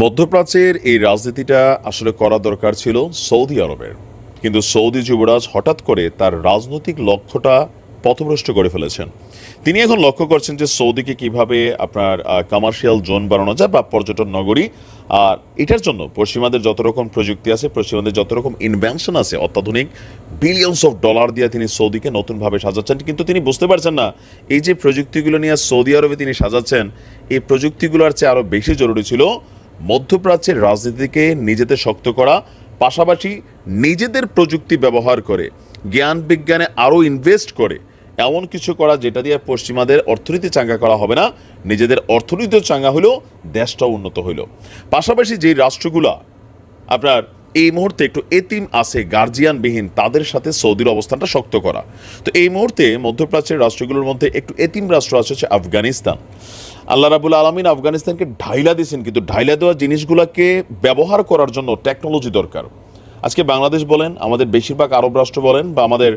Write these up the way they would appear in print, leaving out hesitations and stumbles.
মধ্যপ্রাচ্যের এই রাজনীতিটা আসলে করা দরকার ছিল সৌদি আরবের, কিন্তু সৌদি যুবরাজ হঠাৎ করে তার রাজনৈতিক লক্ষ্যটা পথভ্রষ্ট করে ফেলেছেন। তিনি এখন লক্ষ্য করছেন যে সৌদিকে কিভাবে আপনার কমার্শিয়াল জোন বানানো যায় বা পর্যটন নগরী। আর এটার জন্য পশ্চিমাদের যত রকম প্রযুক্তি আছে, পশ্চিমাদের যত রকম ইনভেনশন আছে, অত্যাধুনিক বিলিয়নস অফ ডলার দিয়ে তিনি সৌদিকে নতুনভাবে সাজাচ্ছেন। কিন্তু তিনি বুঝতে পারছেন না এই যে প্রযুক্তিগুলো নিয়ে সৌদি আরবে তিনি সাজাচ্ছেন, এই প্রযুক্তিগুলোর চেয়ে আরও বেশি জরুরি ছিল মধ্যপ্রাচ্যের রাজনীতিকে নিজেদের শক্ত করা, পাশাপাশি নিজেদের প্রযুক্তি ব্যবহার করে জ্ঞান বিজ্ঞানে আরও ইনভেস্ট করে এমন কিছু করা যেটা দিয়ে পশ্চিমাদের অর্থনীতি চাঙ্গা করা হবে না, নিজেদের অর্থনীতিও চাঙ্গা হইল, দেশটাও উন্নত হইল। পাশাপাশি যেই রাষ্ট্রগুলা আপনার এই মুহূর্তে একটু এতিম আছে, গার্জিয়ানবিহীন, তাদের সাথে সৌদির অবস্থানটা শক্ত করা। তো এই মুহূর্তে মধ্যপ্রাচ্যের রাষ্ট্রগুলোর মধ্যে একটু এতিম রাষ্ট্র আছে হচ্ছে আফগানিস্তান। আল্লাহ রাবুল আলমিন আফগানিস্তানকে ঢাইলা দিয়েছেন, কিন্তু ঢাইলা দেওয়া জিনিসগুলোকে ব্যবহার করার জন্য টেকনোলজি দরকার। আজকে বাংলাদেশ বলেন, আমাদের বেশিরভাগ আরব রাষ্ট্র বলেন, বা আমাদের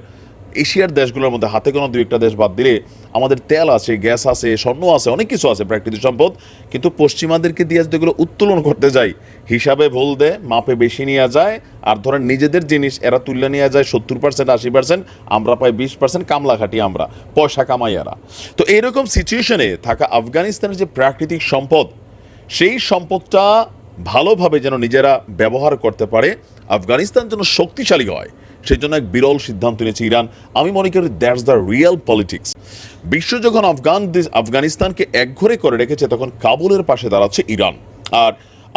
এশিয়ার দেশগুলোর মধ্যে হাতে কোনো দুই একটা দেশ বাদ দিলে আমাদের তেল আছে, গ্যাস আছে, স্বর্ণ আছে, অনেক কিছু আছে, প্রাকৃতিক সম্পদ। কিন্তু পশ্চিমাদেরকে দিয়ে যেগুলো উত্তোলন করতে যাই, হিসাবে ভুল দেয়, মাপে বেশি নিয়ে যায়, আর ধরেন নিজেদের জিনিস এরা তুলে নিয়ে যায় 70%, 80%, আমরা পাই 20%, কামলা খাটি আমরা, পয়সা কামাই এরা। তো এইরকম সিচুয়েশনে থাকা আফগানিস্তানের যে প্রাকৃতিক সম্পদ, সেই সম্পদটা ভালোভাবে যেন নিজেরা ব্যবহার করতে পারে, আফগানিস্তান যেন শক্তিশালী হয়, সেই জন্য এক বিরল সিদ্ধান্ত নিয়েছে ইরান। আমি মনে করি দ্যাটস দ্য রিয়েল পলিটিক্স। বিশ্ব যখন আফগানিস্তানকে একঘরে করে রেখেছে, তখন কাবুলের পাশে দাঁড়াচ্ছে ইরান। আর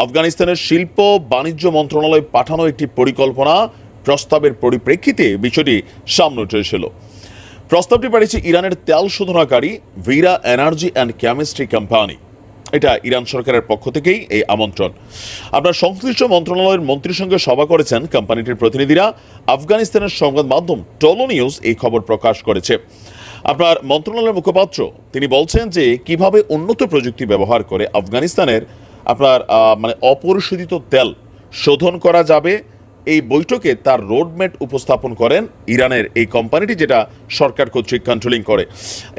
আফগানিস্তানের শিল্প বাণিজ্য মন্ত্রণালয় পাঠানো একটি পরিকল্পনা প্রস্তাবের পরিপ্রেক্ষিতে বিষয়টি সামনে উঠে এসেছিল। প্রস্তাবটি পাঠিয়েছে ইরানের তেল শোধনাকারী Veera energy and chemistry company. এটা ইরান সরকারের পক্ষ থেকেই এই আমন্ত্রণ। আপনার সংশ্লিষ্ট মন্ত্রণালয়ের মন্ত্রীর সঙ্গে সভা করেছেন কোম্পানিটির প্রতিনিধিরা। আফগানিস্তানের সংবাদ মাধ্যম টোলো নিউজ এই খবর প্রকাশ করেছে। আপনার মন্ত্রণালয়ের মুখপাত্র তিনি বলছেন যে কিভাবে উন্নত প্রযুক্তি ব্যবহার করে আফগানিস্তানের আপনার অপরিশোধিত তেল শোধন করা যাবে, এই বৈঠকে তার রোডম্যাপ উপস্থাপন করেন ইরানের এই কোম্পানিটি, যেটা সরকার কর্তৃক কন্ট্রোলিং করে।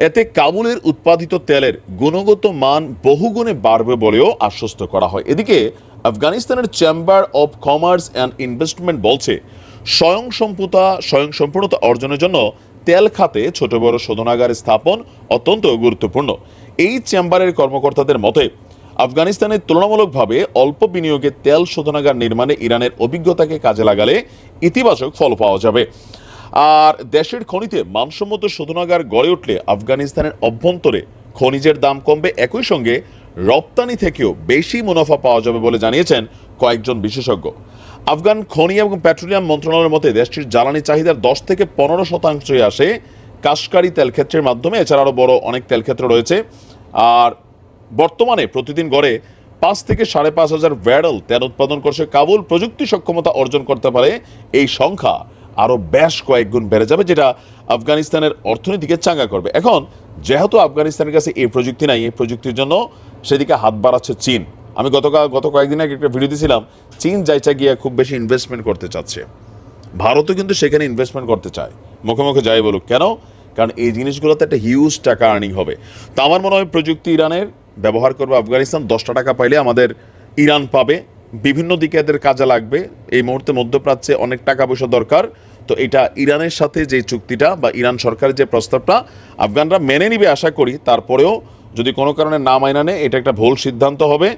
এতে কাবুলের উৎপাদিত তেলের গুণগত মান বহুগুণে বাড়বে বলেও আশ্বস্ত করা হয়। এদিকে আফগানিস্তানের chamber of commerce and investment বলছে স্বয়ংসম্পূর্ণতা অর্জনের জন্য তেল খাতে ছোট বড় শোধনাগার স্থাপন অত্যন্ত গুরুত্বপূর্ণ। এই চেম্বারের কর্মকর্তাদের মতে আফগানিস্তানের তুলনামূলকভাবে অল্প বিনিয়োগে তেল শোধনাগার নির্মাণে ইরানের অভিজ্ঞতাকে কাজে লাগালে ইতিবাচক ফল পাওয়া যাবে। আর দেশের খনিতে মানসম্মত শোধনাগার গড়ে উঠলে আফগানিস্তানের অভ্যন্তরে খনিজের দাম কমবে, একই সঙ্গে রপ্তানি থেকেও বেশি মুনাফা পাওয়া যাবে বলে জানিয়েছেন কয়েকজন বিশেষজ্ঞ। আফগান খনি এবং পেট্রোলিয়াম মন্ত্রণালয়ের মতে দেশটির জ্বালানি চাহিদার 10 থেকে 15% আসে কাশকারি তেলক্ষেত্রের মাধ্যমে। এছাড়া আরও বড় অনেক তেলক্ষেত্র রয়েছে। আর বর্তমানে প্রতিদিন গড়ে 5 থেকে 5,500 ব্যারেল তেল উৎপাদন করছে কাবুল। প্রযুক্তি সক্ষমতা অর্জন করতে পারে এই সংখ্যা আরও বেশ কয়েক গুণ বেড়ে যাবে, যেটা আফগানিস্তানের অর্থনীতিকে চাঙ্গা করবে। এখন যেহেতু আফগানিস্তানের কাছে এই প্রযুক্তি নাই, এই প্রযুক্তির জন্য সেদিকে হাত বাড়াচ্ছে চীন। আমি গত কয়েকদিন আগে একটা ভিডিও দিয়েছিলাম, চীন যাইচা গিয়ে খুব বেশি ইনভেস্টমেন্ট করতে চাচ্ছে। ভারতও কিন্তু সেখানে ইনভেস্টমেন্ট করতে চায়, মুখে মুখে যাই বলুক কেন, কারণ এই জিনিসগুলোতে একটা হিউজ টাকা আর্নিং হবে। তো আমার মনে হয় প্রযুক্তি ইরানের ব্যবহার করবে আফগানিস্তান। 10টা টাকা পাইলে আমাদের ইরান পাবে, বিভিন্ন দিকে এদের কাজে লাগবে। এই মুহূর্তে মধ্যপ্রাচ্যে অনেক টাকা পয়সা দরকার। তো এটা ইরানের সাথে যে চুক্তিটা বা ইরান সরকারের যে প্রস্তাবটা আফগানরা মেনে নিবে আশা করি। তারপরেও যদি কোনো কারণে না মাইনা নেয়, এটা একটা ভুল সিদ্ধান্ত হবে,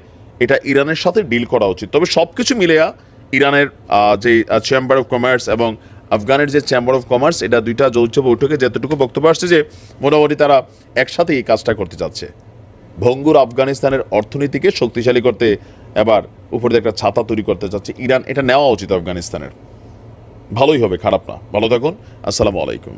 এটা ইরানের সাথে ডিল করা উচিত। তবে সব কিছু মিলেয়া ইরানের যে চেম্বার অফ কমার্স এবং আফগানের যে চেম্বার অফ কমার্স, এটা দুইটা যৌথ বৈঠকে যতটুকু বক্তব্য আসছে যে মোটামুটি তারা একসাথে এই কাজটা করতে চাচ্ছে। ভঙ্গুর আফগানিস্তানের অর্থনীতিকে শক্তিশালী করতে এবার উপরে একটা ছাতা তৈরি করতে চাচ্ছে ইরান। এটা নেওয়া উচিত আফগানিস্তানের। ভালোই হবে, খারাপ না। ভালো থাকুন। আসসালামু আলাইকুম।